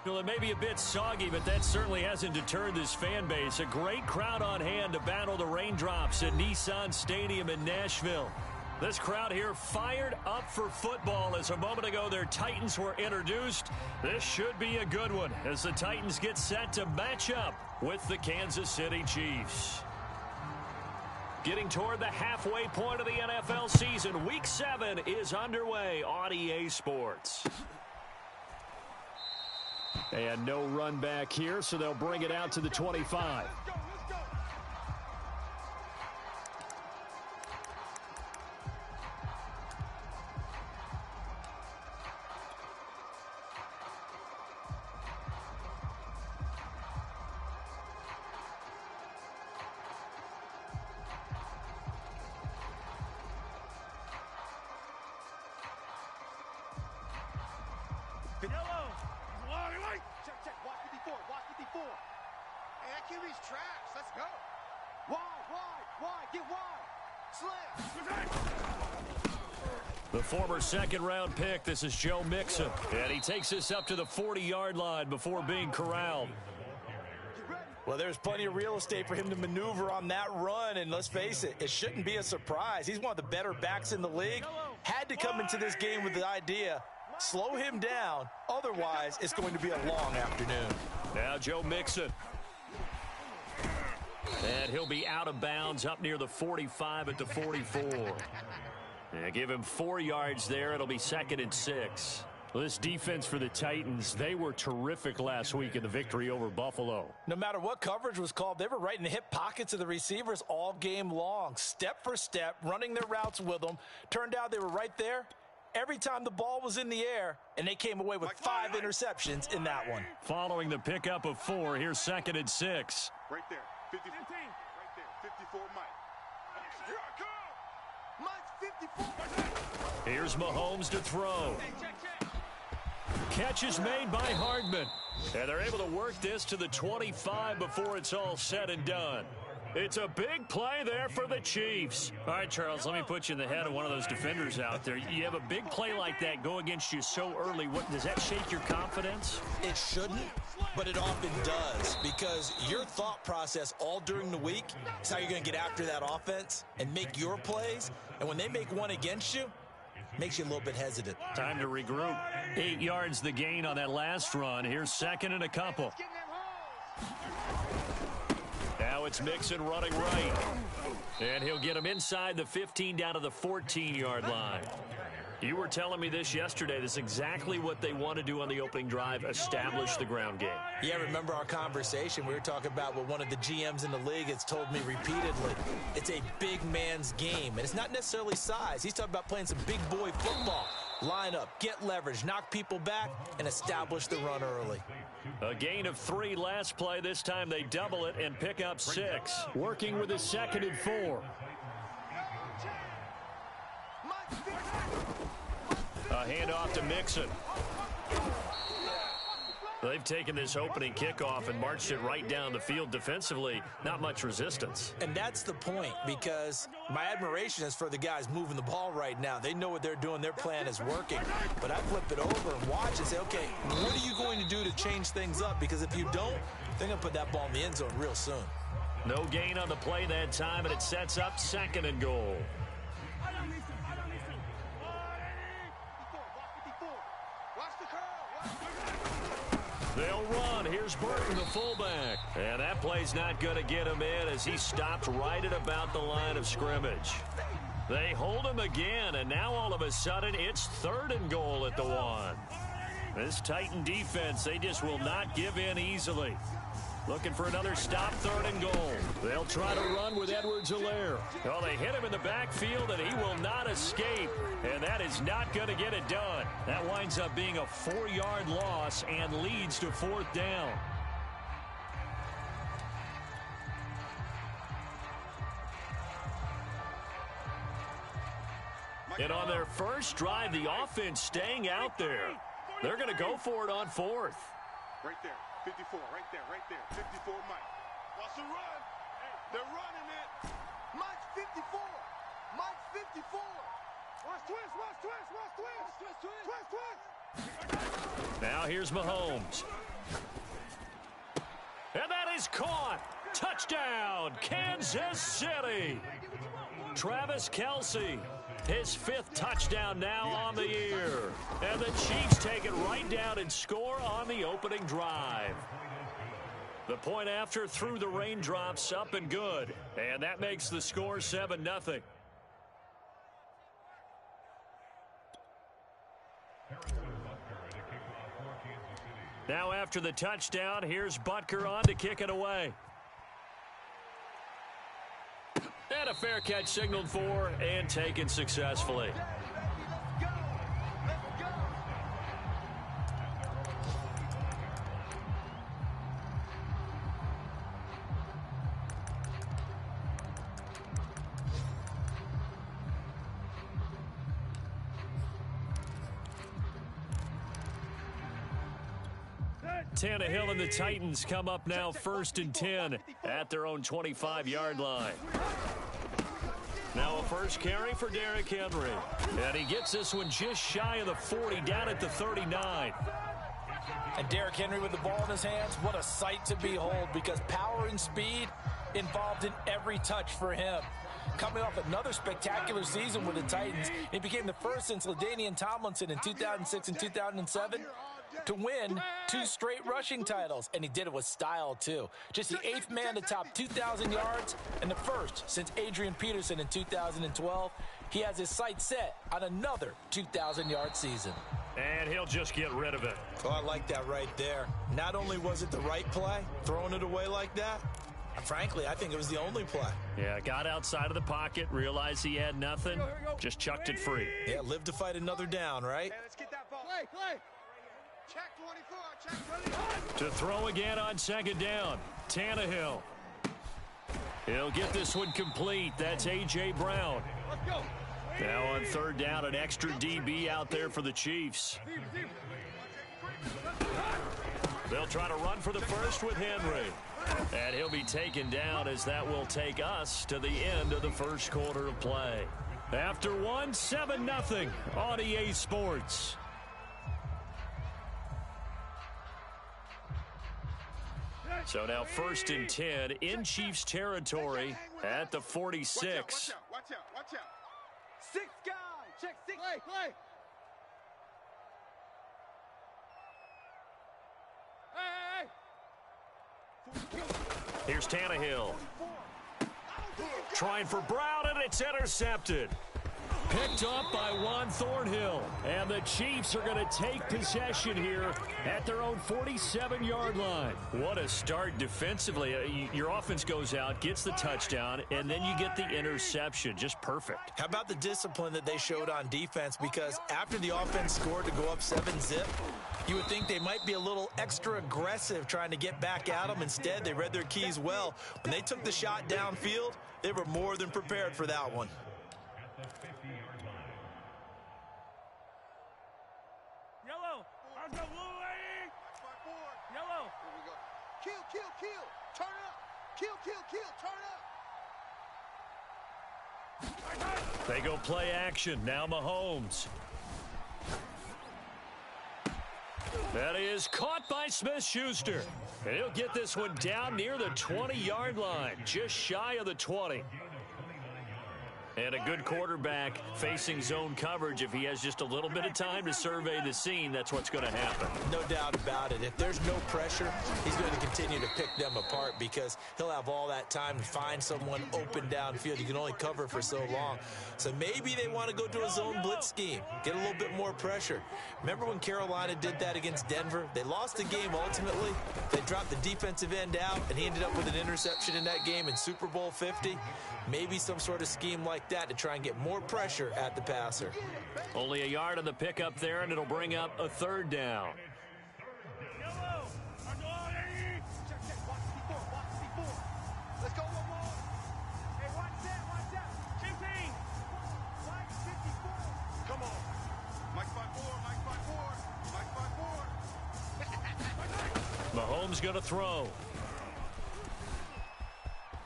Well, it may be a bit soggy, but that certainly hasn't deterred this fan base. A great crowd on hand to battle the raindrops at Nissan Stadium in Nashville. This crowd here fired up for football as a moment ago their Titans were introduced. This should be a good one as the Titans get set to match up with the Kansas City Chiefs. Getting toward the halfway point of the NFL season, Week 7 is underway on EA Sports. And no run back here, so they'll bring it out to the 25. The former second-round pick, this is Joe Mixon. And he takes this up to the 40-yard line before being corralled. Well, there's plenty of real estate for him to maneuver on that run, and let's face it, it shouldn't be a surprise. He's one of the better backs in the league. Had to come into this game with the idea, slow him down, otherwise it's going to be a long afternoon. Now Joe Mixon. And he'll be out of bounds up near the 45 at the 44. Yeah, give him 4 yards there. It'll be 2nd and 6. Well, this defense for the Titans, they were terrific last week in the victory over Buffalo. No matter what coverage was called, they were right in the hip pockets of the receivers all game long. Step for step, running their routes with them. Turned out they were right there every time the ball was in the air, and they came away with 5 interceptions in that one. Following the pickup of 4, here's 2nd and 6. Right there, 54. Right there, 54, Mike. Here I come. Mike's 54. Here's Mahomes to throw. Catch is made by Hardman. And they're able to work this to the 25 before it's all said and done. It's a big play there for the Chiefs. All right, Charles, let me put you in the head of one of those defenders out there. You have a big play like that go against you so early. Does that shake your confidence? It shouldn't, but it often does, because your thought process all during the week is how you're going to get after that offense and make your plays. And when they make one against you, it makes you a little bit hesitant. Time to regroup. 8 yards the gain on that last run. Here's 2nd and a couple. Now it's Mixon running right. And he'll get him inside the 15 down to the 14-yard line. You were telling me this yesterday. This is exactly what they want to do on the opening drive, establish the ground game. Yeah, remember our conversation? We were talking about what one of the GMs in the league has told me repeatedly. It's a big man's game, and it's not necessarily size. He's talking about playing some big boy football. Line up, get leverage, knock people back, and establish the run early. A gain of 3 last play. This time they double it and pick up 6. Working with a 2nd and 4. A handoff to Mixon. They've taken this opening kickoff and marched it right down the field defensively. Not much resistance. And that's the point, because my admiration is for the guys moving the ball right now. They know what they're doing. Their plan is working. But I flip it over and watch and say, okay, what are you going to do to change things up? Because if you don't, they're going to put that ball in the end zone real soon. No gain on the play that time, and it sets up 2nd and goal. They'll run. Here's Burton, the fullback. And that play's not going to get him in as he stopped right at about the line of scrimmage. They hold him again, and now all of a sudden it's 3rd and goal at the 1. This Titan defense, they just will not give in easily. Looking for another stop, 3rd and goal. They'll try to run with Edwards-Helaire. Oh, they hit him in the backfield, and he will not escape. And that is not going to get it done. That winds up being a 4-yard loss and leads to 4th down. And on their first drive, the offense staying out there. They're going to go for it on 4th. Right there, 54, right there, 54, Mike. Watch the run. They're running it. Mike's 54. Mike's 54. Watch twist. Now here's Mahomes. And that is caught. Touchdown, Kansas City. Travis Kelce, his 5th touchdown now on the year. And the Chiefs take it right down and score on the opening drive. The point after through the raindrops, up and good. And that makes the score 7-0. Now after the touchdown, here's Butker on to kick it away. And a fair catch signaled for and taken successfully. Tannehill and the Titans come up now 1st and 10 at their own 25-yard line. Now a first carry for Derrick Henry. And he gets this one just shy of the 40, down at the 39. And Derrick Henry with the ball in his hands, what a sight to behold, because power and speed involved in every touch for him. Coming off another spectacular season with the Titans, he became the first since LaDainian Tomlinson in 2006 and 2007 to win 2 straight rushing titles, and he did it with style too. Just the 8th man to top 2,000 yards and the first since Adrian Peterson in 2012. He has his sights set on another 2,000-yard season. And he'll just get rid of it. Oh, I like that right there. Not only was it the right play, throwing it away like that, frankly, I think it was the only play. Yeah, got outside of the pocket, realized he had nothing, just chucked it free. Yeah, live to fight another down, right? Hey, let's get that ball. Play. Check 24, check 24. To throw again on 2nd down, Tannehill. He'll get this one complete. That's A.J. Brown. Let's go. Now on 3rd down, an extra DB out there for the Chiefs. They'll try to run for the first with Henry. And he'll be taken down as that will take us to the end of the first quarter of play. After 7-0 on EA Sports. So now 1st and 10 in Chiefs territory at the 46. Watch out. 6 guys. Check 6. Play. Hey. Here's Tannehill. Trying for Brown, and it's intercepted. Picked up by Juan Thornhill. And the Chiefs are going to take possession here at their own 47-yard line. What a start defensively. Your offense goes out, gets the touchdown, and then you get the interception. Just perfect. How about the discipline that they showed on defense? Because after the offense scored to go up 7-zip, you would think they might be a little extra aggressive trying to get back at them. Instead, they read their keys well. When they took the shot downfield, they were more than prepared for that one. Yellow. Let's go, blue lady. Yellow. Here we go. Kill. Turn up. Kill. Turn up. They go play action. Now Mahomes. That is caught by Smith-Schuster. And he'll get this one down near the 20-yard line, just shy of the 20. And a good quarterback facing zone coverage. If he has just a little bit of time to survey the scene, that's what's going to happen. No doubt about it. If there's no pressure, he's going to continue to pick them apart because he'll have all that time to find someone open downfield. You can only cover for so long. So maybe they want to go to a zone blitz scheme, get a little bit more pressure. Remember when Carolina did that against Denver? They lost the game ultimately. They dropped the defensive end out, and he ended up with an interception in that game in Super Bowl 50. Maybe some sort of scheme like that to try and get more pressure at the passer. Only a yard on the pickup there, and it'll bring up a 3rd down. Let's go one more. Hey, watch that. Chimping. Mike 54. Come on. Mike 54. Mahomes going to throw.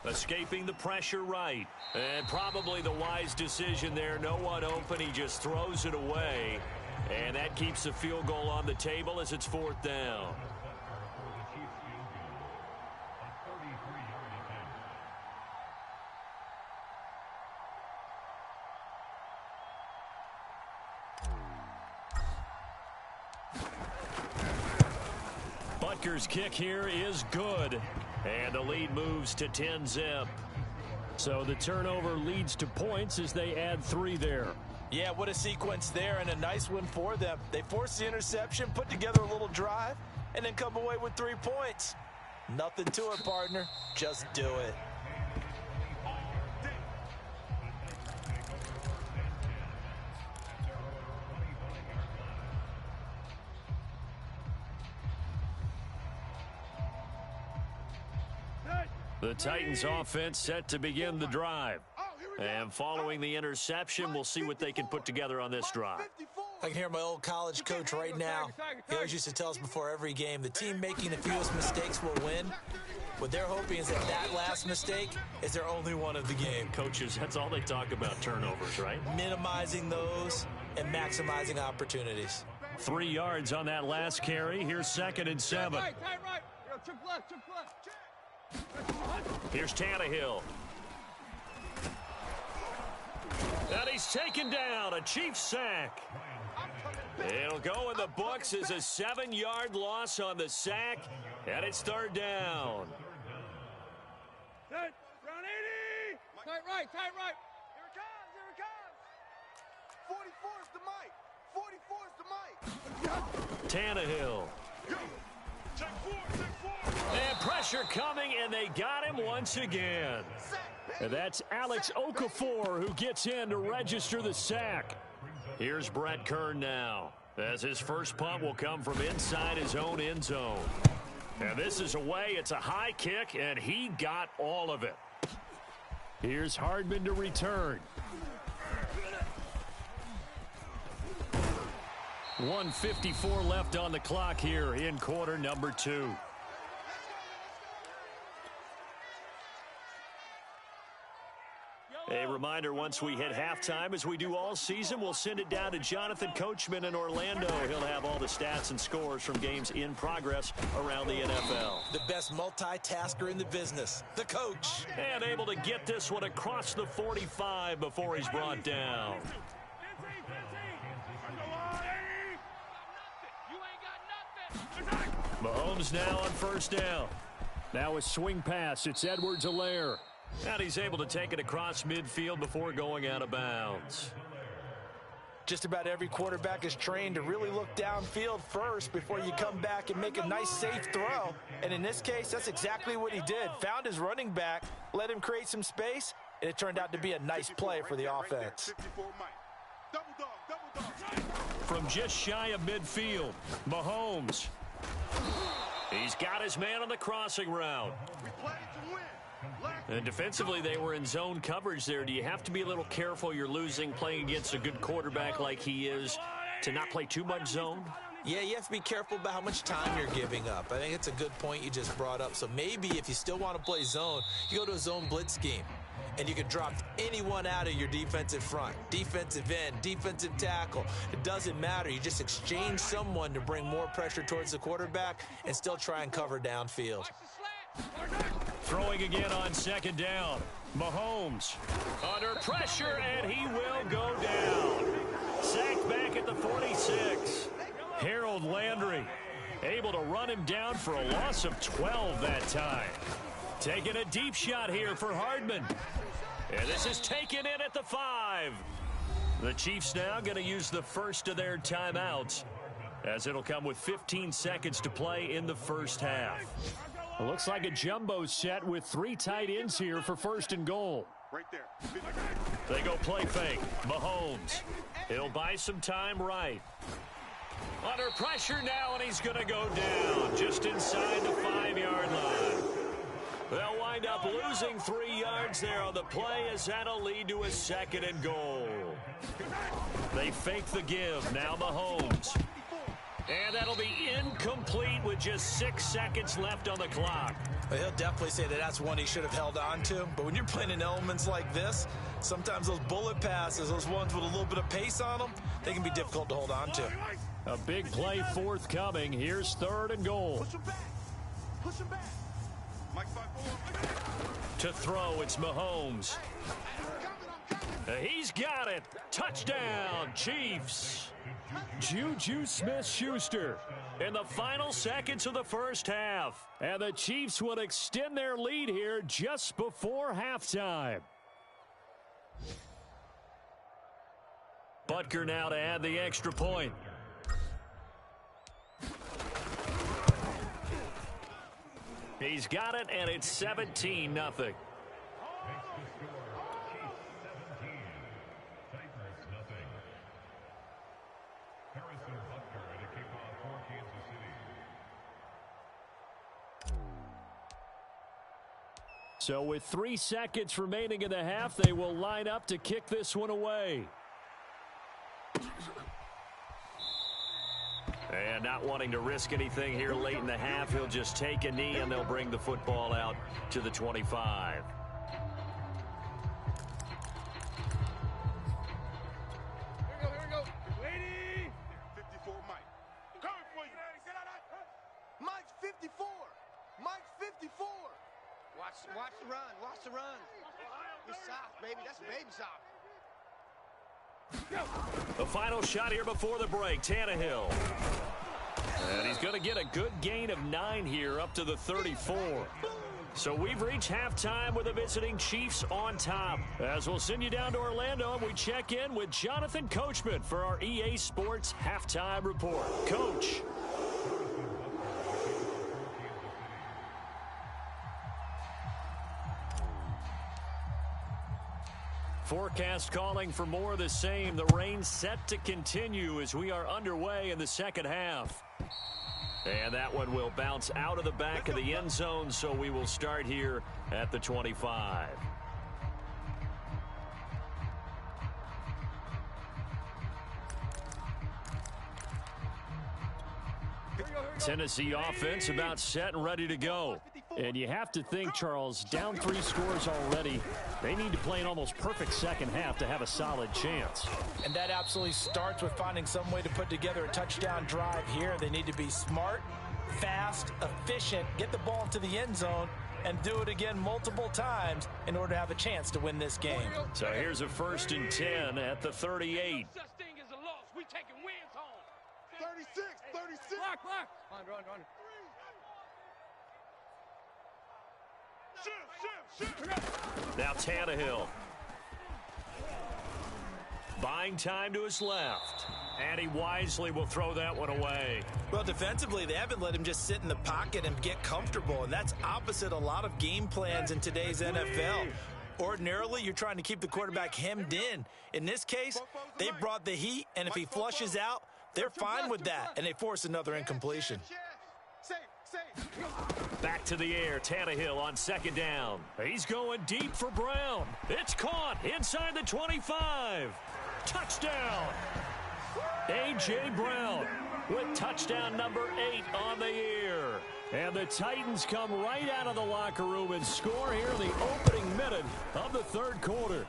Escaping the pressure right. And probably the wise decision there. No one open. He just throws it away. And that keeps the field goal on the table as it's 4th down. Butker's kick here is good. And the lead moves to 10-zip. So the turnover leads to points as they add 3 there. Yeah, what a sequence there, and a nice one for them. They force the interception, put together a little drive, and then come away with 3 points. Nothing to it, partner. Just do it. The Titans offense set to begin the drive. And following the interception, we'll see what they can put together on this drive. I can hear my old college coach right now. He always used to tell us before every game, the team making the fewest mistakes will win. What they're hoping is that last mistake is their only one of the game. Coaches, that's all they talk about, turnovers, right? Minimizing those and maximizing opportunities. 3 yards on that last carry. Here's 2nd and 7. Here's Tannehill. And he's taken down. A Chiefs sack. It'll go in the books as a 7-yard loss on the sack. And it's 3rd down. Round 80. Tight right. Here it comes. 44's the mic. Tannehill. Check 4. And pressure coming, and they got him once again. And that's Alex Okafor who gets in to register the sack. Here's Brett Kern now, as his first punt will come from inside his own end zone. And this is away. It's a high kick, and he got all of it. Here's Hardman to return. 1:54 left on the clock here in quarter number 2. A reminder, once we hit halftime, as we do all season, we'll send it down to Jonathan Coachman in Orlando. He'll have all the stats and scores from games in progress around the NFL. The best multitasker in the business, the coach. And able to get this one across the 45 before he's brought down. Mahomes now on 1st down. Now a swing pass. It's Edwards-Helaire. And he's able to take it across midfield before going out of bounds. Just about every quarterback is trained to really look downfield first before you come back and make a nice, safe throw. And in this case, that's exactly what he did. Found his running back, let him create some space, and it turned out to be a nice play for the offense. From just shy of midfield, Mahomes. He's got his man on the crossing route. And defensively, they were in zone coverage there. Do you have to be a little careful? You're losing, playing against a good quarterback like he is, to not play too much zone? Yeah, you have to be careful about how much time you're giving up. I think it's a good point you just brought up. So maybe if you still want to play zone, you go to a zone blitz scheme. And you can drop anyone out of your defensive front, defensive end, defensive tackle. It doesn't matter. You just exchange someone to bring more pressure towards the quarterback and still try and cover downfield. Throwing again on 2nd down. Mahomes under pressure, and he will go down. Sacked back at the 46. Harold Landry able to run him down for a loss of 12 that time. Taking a deep shot here for Hardman. And this is taken in at the 5. The Chiefs now going to use the first of their timeouts, as it'll come with 15 seconds to play in the first half. It looks like a jumbo set with 3 tight ends here for 1st and goal. Right there. They go play fake. Mahomes. He'll buy some time right. Under pressure now, and he's going to go down just inside the 5-yard line. They'll wind up losing 3 yards there on the play, as that'll lead to a 2nd and goal. They fake the give. Now Mahomes. And that'll be incomplete with just 6 seconds left on the clock. Well, he'll definitely say that that's one he should have held on to. But when you're playing in elements like this, sometimes those bullet passes, those ones with a little bit of pace on them, they can be difficult to hold on to. A big play forthcoming. Here's 3rd and goal. Push him back. Push him back. Mike 5-4. To throw, it's Mahomes. He's got it. Touchdown, Chiefs. Juju Smith-Schuster in the final seconds of the first half. And the Chiefs will extend their lead here just before halftime. Butker now to add the extra point. He's got it, and it's 17-0. So with 3 seconds remaining in the half, they will line up to kick this one away. And not wanting to risk anything here late in the half, he'll just take a knee and they'll bring the football out to the 25. Here we go. Lady. 54, Mike. Coming for you. Mike's 54. Mike's 54. Watch the run. Watch the run. It's soft, baby. That's baby soft. The final shot here before the break, Tannehill. And he's going to get a good gain of 9 here up to the 34. So we've reached halftime with the visiting Chiefs on top. As we'll send you down to Orlando and we check in with Jonathan Coachman for our EA Sports Halftime Report. Coach. Forecast calling for more of the same. The rain set to continue as we are underway in the second half. And that one will bounce out of the back of the end zone, so we will start here at the 25. Tennessee offense about set and ready to go. And you have to think, Charles, down 3 scores already. They need to play an almost perfect second half to have a solid chance. And that absolutely starts with finding some way to put together a touchdown drive here. They need to be smart, fast, efficient, get the ball into the end zone, and do it again multiple times in order to have a chance to win this game. So here's a 1st and 10 at the 38. Such thing as a loss. We taking wins home. 36. Block. Run. Shift. Now Tannehill. Buying time to his left. And he wisely will throw that one away. Well, defensively, they haven't let him just sit in the pocket and get comfortable, and that's opposite a lot of game plans in today's NFL. Ordinarily, you're trying to keep the quarterback hemmed in. In this case, they brought the heat, and if he flushes out, they're fine with that, and they force another incompletion. Back to the air, Tannehill on 2nd down. He's going deep for Brown. It's caught inside the 25. Touchdown. A.J. Brown with touchdown number 8 on the year. And the Titans come right out of the locker room and score here in the opening minute of the 3rd quarter.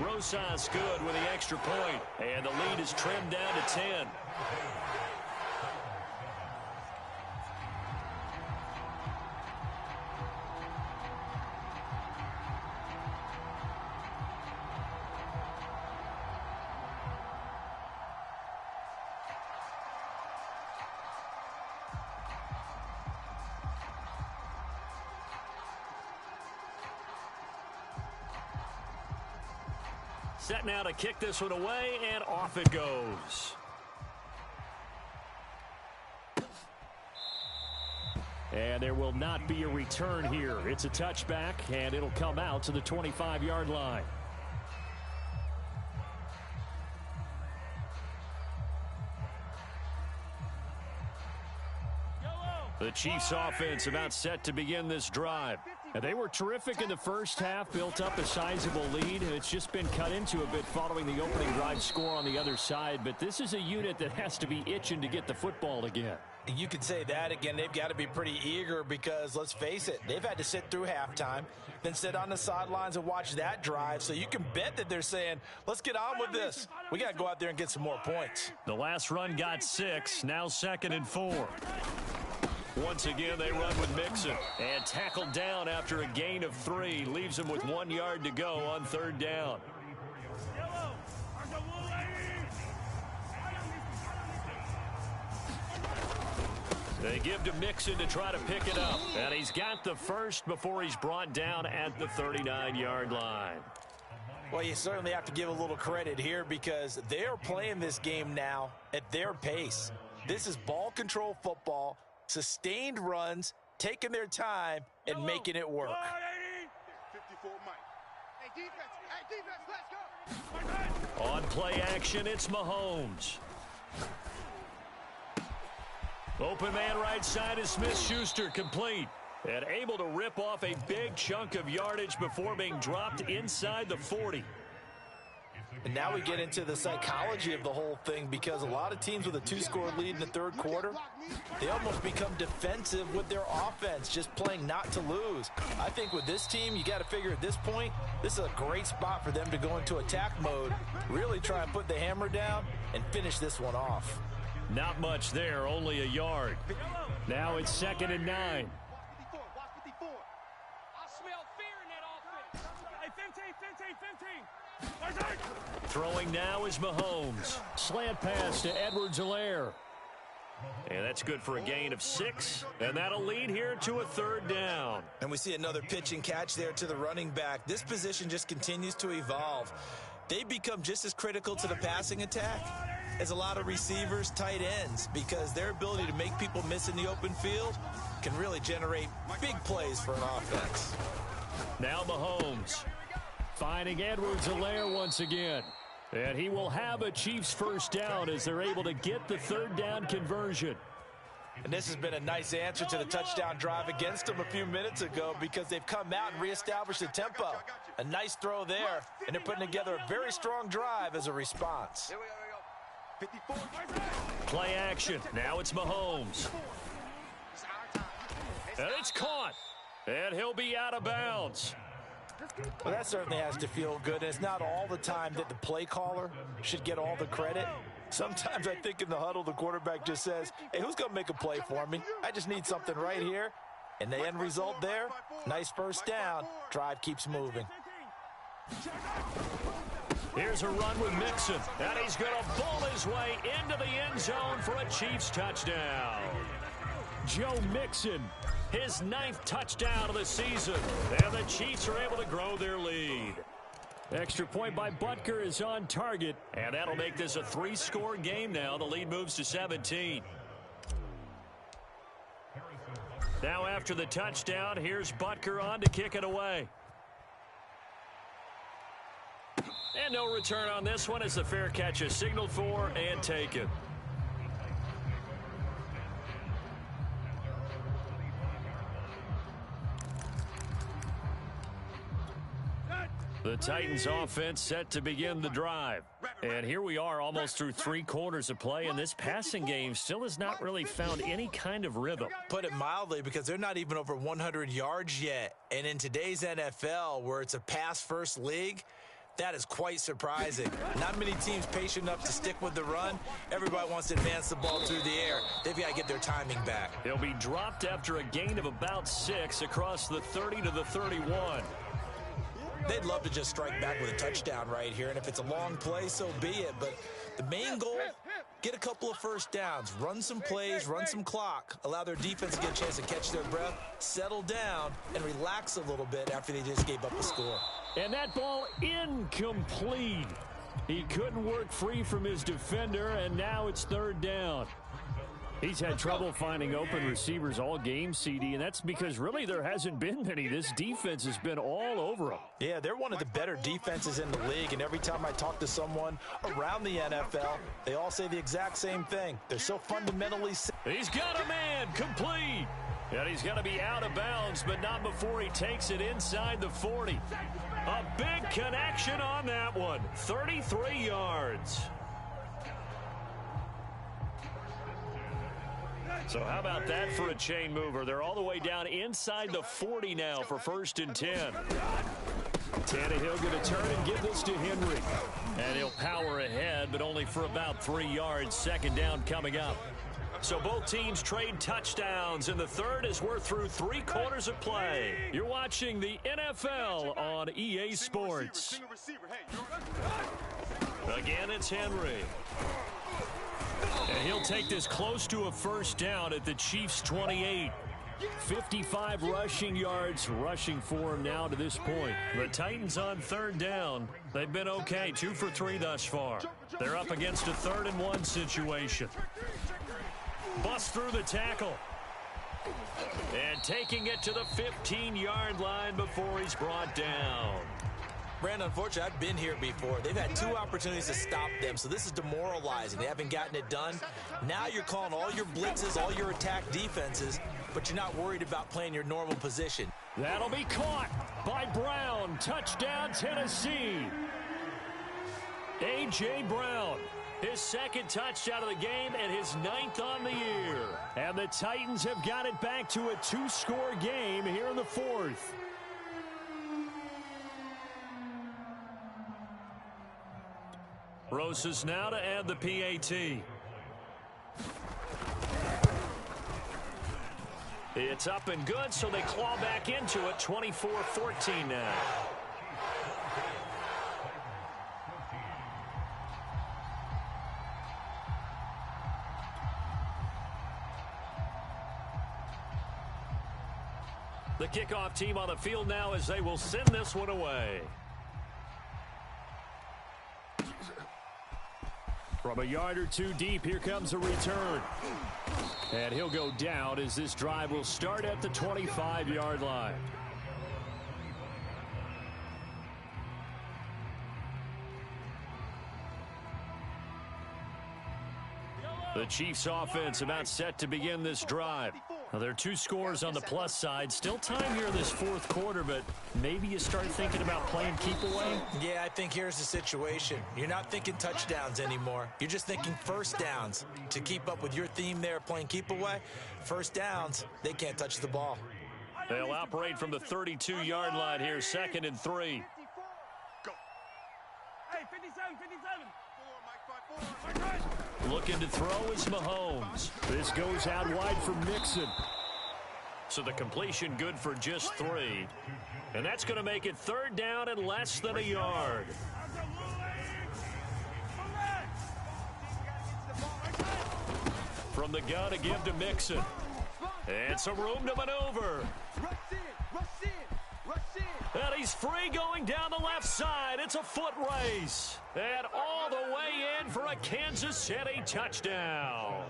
Rosas good with the extra point, and the lead is trimmed down to 10. Set now to kick this one away, and off it goes. And there will not be a return here. It's a touchback, and it'll come out to the 25-yard line. The Chiefs offense about set to begin this drive. And they were terrific in the first half, built up a sizable lead. It's just been cut into a bit following the opening drive score on the other side. But this is a unit that has to be itching to get the football again. You could say that again. They've got to be pretty eager because, let's face it, they've had to sit through halftime, then sit on the sidelines and watch that drive. So you can bet that they're saying, let's get on with this. We got to go out there and get some more points. The last run got 6, now 2nd and 4. Once again, they run with Mixon. And tackled down after a gain of 3. Leaves him with 1 yard to go on 3rd down. They give to Mixon to try to pick it up. And he's got the first before he's brought down at the 39-yard line. Well, you certainly have to give a little credit here because they are playing this game now at their pace. This is ball control football, sustained runs, taking their time, and making it work. 54 Mike. Hey, defense, let's go. On play action, it's Mahomes. Open man right side is Smith-Schuster, complete. And able to rip off a big chunk of yardage before being dropped inside the 40. And now we get into the psychology of the whole thing because a lot of teams with a 2-score lead in the 3rd quarter, they almost become defensive with their offense, just playing not to lose. I think with this team, you got to figure at this point, this is a great spot for them to go into attack mode, really try and put the hammer down and finish this one off. Not much there, only a yard. Now it's 2nd and 9. 54, watch 54. I smell fear in that offense. Hey, 15, 15. Throwing now is Mahomes. Slant pass to Edwards-Helaire. And that's good for a gain of 6. And that'll lead here to a 3rd down. And we see another pitch and catch there to the running back. This position just continues to evolve. They become just as critical to the passing attack as a lot of receivers, tight ends, because their ability to make people miss in the open field can really generate big plays for an offense. Now Mahomes finding Edwards-Helaire once again. And he will have a Chiefs 1st down as they're able to get the 3rd down conversion. And this has been a nice answer to the touchdown drive against them a few minutes ago because they've come out and reestablished the tempo. A nice throw there, and they're putting together a very strong drive as a response. Here we go. 54. Play action. Now it's Mahomes. It's our time. And it's caught. And he'll be out of bounds. Well, that certainly has to feel good. And it's not all the time that the play caller should get all the credit. Sometimes I think in the huddle, the quarterback just says, hey, who's going to make a play for me? I just need something right here. And the end result there, nice 1st down. Drive keeps moving. Here's a run with Mixon. And he's going to bowl his way into the end zone for a Chiefs touchdown. Joe Mixon, his 9th touchdown of the season. And the Chiefs are able to grow their lead. Extra point by Butker is on target. And that'll make this a 3-score game now. The lead moves to 17. Now after the touchdown, here's Butker on to kick it away. And no return on this one as the fair catch is signaled for and taken. The Titans offense set to begin the drive. And here we are almost through 3 quarters of play, and this passing game still has not really found any kind of rhythm. Put it mildly, because they're not even over 100 yards yet. And in today's NFL, where it's a pass-first league, that is quite surprising. Not many teams patient enough to stick with the run. Everybody wants to advance the ball through the air. They've got to get their timing back. He'll be dropped after a gain of about 6 across the 30 to the 31. They'd love to just strike back with a touchdown right here, and if it's a long play, so be it. But the main goal, get a couple of 1st downs, run some plays, run some clock, allow their defense to get a chance to catch their breath, settle down, and relax a little bit after they just gave up a score. And that ball incomplete. He couldn't work free from his defender, and now it's 3rd down. He's had trouble finding open receivers all game, CD, and that's because really there hasn't been many. This defense has been all over him. Yeah, they're one of the better defenses in the league, and every time I talk to someone around the NFL, they all say the exact same thing. They're so fundamentally... He's got a man, complete. And he's going to be out of bounds, but not before he takes it inside the 40. A big connection on that one. 33 yards. So how about that for a chain mover? They're all the way down inside the 40 now for 1st and 10. Tannehill going to turn and give this to Henry. And he'll power ahead, but only for about 3 yards. 2nd down coming up. So both teams trade touchdowns, and the third as we're through 3 quarters of play. You're watching the NFL on EA Sports. Again, it's Henry. And he'll take this close to a 1st down at the Chiefs' 28. 55 rushing yards rushing for him now to this point. The Titans on 3rd down. They've been okay, 2 for 3 thus far. They're up against a 3rd and 1 situation. Bust through the tackle. And taking it to the 15-yard line before he's brought down. Brandon, unfortunately, I've been here before. They've had 2 opportunities to stop them, so this is demoralizing. They haven't gotten it done. Now you're calling all your blitzes, all your attack defenses, but you're not worried about playing your normal position. That'll be caught by Brown. Touchdown, Tennessee. A.J. Brown. His 2nd touchdown of the game and his 9th on the year. And the Titans have got it back to a 2-score game here in the 4th. Rosas now to add the PAT. It's up and good, so they claw back into it. 24-14 now. The kickoff team on the field now as they will send this one away. From a yard or 2 deep, here comes a return. And he'll go down as this drive will start at the 25-yard line. The Chiefs offense about set to begin this drive. Now, there are 2 scores on the plus side. Still time here in this 4th quarter, but maybe you start thinking about playing keep away? Yeah, I think here's the situation. You're not thinking touchdowns anymore. You're just thinking 1st downs. To keep up with your theme there, playing keep away, 1st downs, they can't touch the ball. They'll operate from the 32-yard line here, 2nd and 3. Go. Hey, 57, 57. Looking to throw is Mahomes. This goes out wide for Mixon. So the completion good for just 3. And that's going to make it 3rd down and less than a yard. From the gun to give to Mixon. And some room to maneuver. And he's free going down the left side. It's a foot race. And all the way in for a Kansas City touchdown.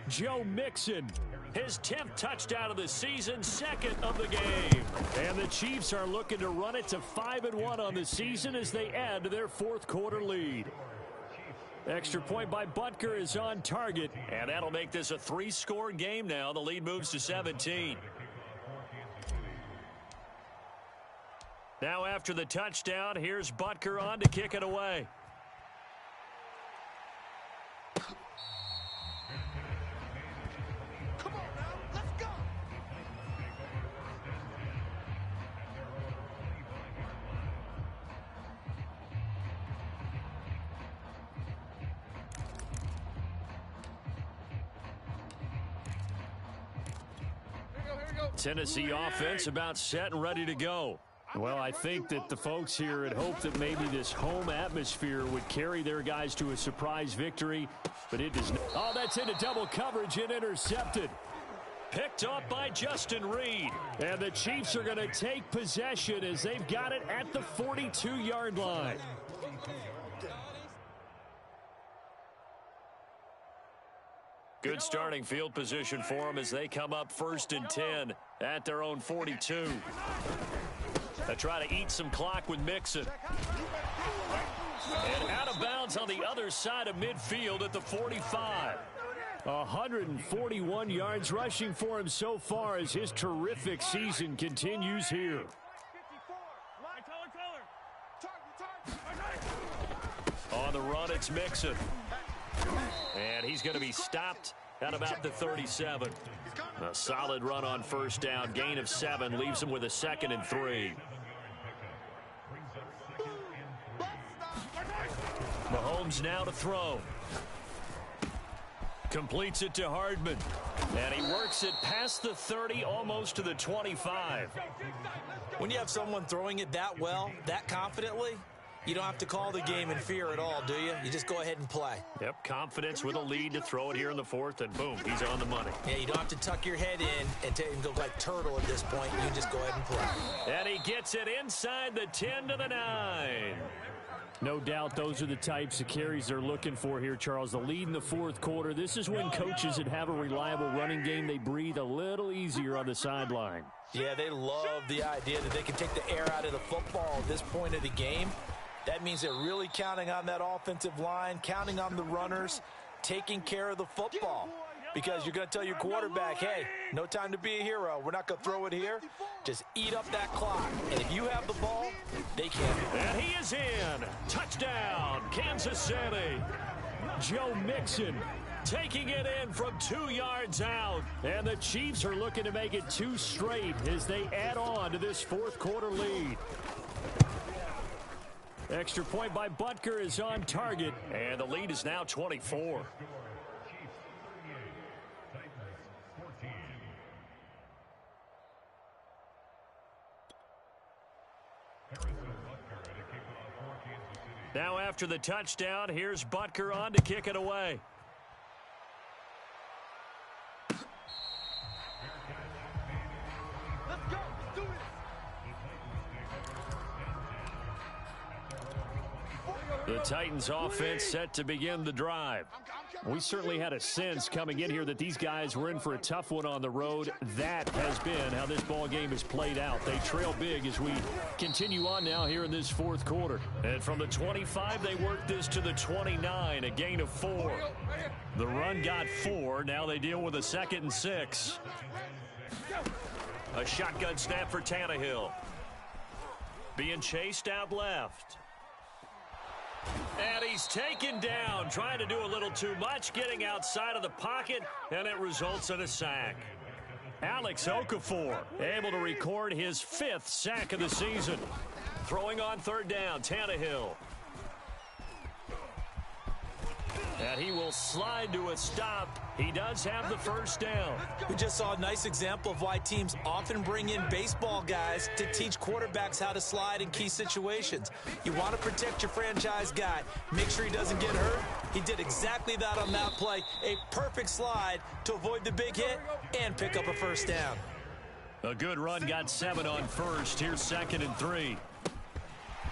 Joe Mixon, his 10th touchdown of the season, 2nd of the game. And the Chiefs are looking to run it to 5-1 on the season as they add to their 4th quarter lead. Extra point by Butker is on target. And that'll make this a 3-score game now. The lead moves to 17. Now after the touchdown, here's Butker on to kick it away. Come on now, let's go. Here we go. Tennessee offense about set and ready to go. Well, I think that the folks here had hoped that maybe this home atmosphere would carry their guys to a surprise victory, but it does not. Oh, that's into double coverage and intercepted. Picked up by Justin Reed. And the Chiefs are going to take possession as they've got it at the 42-yard line. Good starting field position for them as they come up 1st and 10 at their own 42. They try to eat some clock with Mixon. And out of bounds on the other side of midfield at the 45. 141 yards rushing for him so far as his terrific season continues here. On the run, it's Mixon. And he's going to be stopped at about the 37. A solid run on first down. Gain of 7 leaves him with a 2nd and 3. Mahomes now to throw. Completes it to Hardman. And he works it past the 30, almost to the 25. When you have someone throwing it that well, that confidently, you don't have to call the game in fear at all, do you? You just go ahead and play. Yep, confidence with a lead to throw it here in the 4th, and boom, he's on the money. Yeah, you don't have to tuck your head in and go like turtle at this point. You can just go ahead and play. And he gets it inside the 10 to the 9. No doubt those are the types of carries they're looking for here, Charles. The lead in the 4th quarter. This is when coaches that have a reliable running game, they breathe a little easier on the sideline. Yeah, they love the idea that they can take the air out of the football at this point of the game. That means they're really counting on that offensive line, counting on the runners, taking care of the football. Because you're going to tell your quarterback, hey, no time to be a hero. We're not going to throw it here. Just eat up that clock. And if you have the ball, they can. And he is in. Touchdown, Kansas City. Joe Mixon taking it in from 2 yards out. And the Chiefs are looking to make it 2 straight as they add on to this 4th quarter lead. Extra point by Butker is on target. And the lead is now 24. Now after the touchdown, here's Butker on to kick it away. Let's go. Let's do it. The Titans offense set to begin the drive. We certainly had a sense coming in here that these guys were in for a tough one on the road. That has been how this ball game has played out. They trail big as we continue on now here in this 4th quarter. And from the 25, they work this to the 29, a gain of 4. The run got 4. Now they deal with a 2nd and 6. A shotgun snap for Tannehill. Being chased out left. And he's taken down, trying to do a little too much, getting outside of the pocket, and it results in a sack. Alex Okafor able to record his 5th sack of the season. Throwing on 3rd down, Tannehill. And he will slide to a stop. He does have the 1st down. We just saw a nice example of why teams often bring in baseball guys to teach quarterbacks how to slide in key situations. You want to protect your franchise guy. Make sure he doesn't get hurt. He did exactly that on that play. A perfect slide to avoid the big hit and pick up a 1st down. A good run got 7 on 1st. Here's 2nd and 3.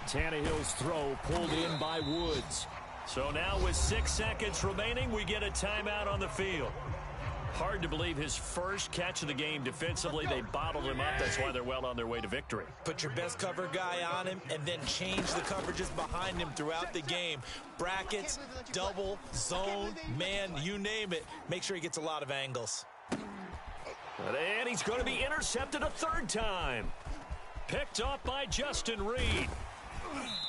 Tannehill's throw pulled in by Woods. So now with 6 seconds remaining, we get a timeout on the field. Hard to believe his first catch of the game defensively. They bottled him up. That's why they're well on their way to victory. Put your best cover guy on him and then change the coverages behind him throughout the game. Brackets, double, zone, man, you name it. Make sure he gets a lot of angles. And he's going to be intercepted a 3rd time. Picked off by Justin Reed.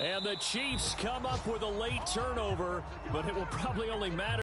And the Chiefs come up with a late turnover, but it will probably only matter